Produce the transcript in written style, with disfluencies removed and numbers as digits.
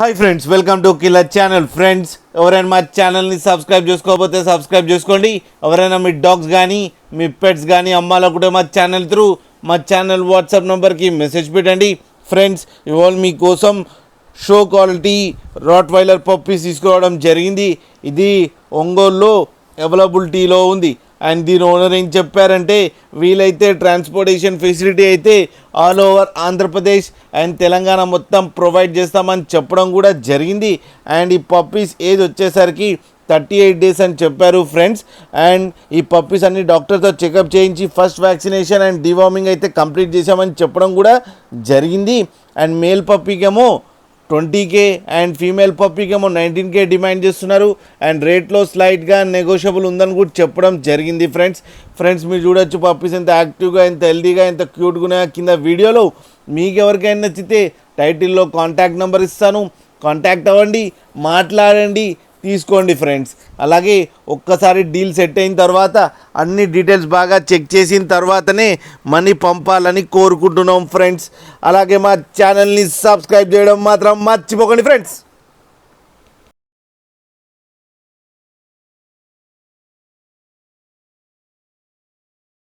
Hi friends, welcome to killer channel. Friends, ఎవరైనా మా ఛానల్ని సబ్స్క్రైబ్ చేసుకోకపోతే సబ్స్క్రైబ్ చేసుకోండి. ఎవరైనా మీ డాగ్స్ కానీ మీ పెట్స్ కానీ అమ్మాలనుకుంటే మా ఛానల్ త్రూ మా ఛానల్ వాట్సాప్ నెంబర్కి మెసేజ్ పెట్టండి. ఫ్రెండ్స్, ఇవాళ మీకోసం షో క్వాలిటీ రాట్ వైలర్ పప్పీస్ తీసుకురావడం జరిగింది. ఇది ఒంగోలులో అవైలబిలిటీలో ఉంది. అండ్ దీని ఓనర్ ఏం చెప్పారంటే, వీలైతే ట్రాన్స్పోర్టేషన్ ఫెసిలిటీ అయితే all over Andhra Pradesh and Telangana మొత్తం ప్రొవైడ్ చేస్తామని చెప్పడం కూడా జరిగింది. అండ్ ఈ పప్పీస్ ఏజ్ వచ్చేసరికి 38 days అని చెప్పారు ఫ్రెండ్స్. అండ్ ఈ పప్పీస్ అన్ని డాక్టర్తో చెకప్ చేయించి ఫస్ట్ వ్యాక్సినేషన్ అండ్ డివార్మింగ్ అయితే కంప్లీట్ చేశామని చెప్పడం కూడా జరిగింది. అండ్ మేల్ పప్పీకేమో 20K అండ్ ఫీమేల్ పప్పీకేమో 19K డిమాండ్ చేస్తున్నారు. అండ్ రేట్లో స్లైట్గా నెగోషియబుల్ ఉందని కూడా చెప్పడం జరిగింది. ఫ్రెండ్స్ మీరు చూడొచ్చు పప్పీస్ ఎంత యాక్టివ్గా, ఎంత హెల్తీగా, ఎంత క్యూట్గా ఉన్నాయో కింద వీడియోలో. మీకు ఎవరికైనా నచ్చితే టైటిల్లో కాంటాక్ట్ నెంబర్ ఇస్తాను, కాంటాక్ట్ అవ్వండి, మాట్లాడండి, తీసుకోండి ఫ్రెండ్స్. అలాగే ఒక్కసారి డీల్ సెట్ అయిన తర్వాత అన్ని డీటెయిల్స్ బాగా చెక్ చేసిన తర్వాతనే మనీ పంపాలని కోరుకుంటున్నాం ఫ్రెండ్స్. అలాగే మా ఛానల్ని సబ్స్క్రైబ్ చేయడం మాత్రం మర్చిపోకండి ఫ్రెండ్స్.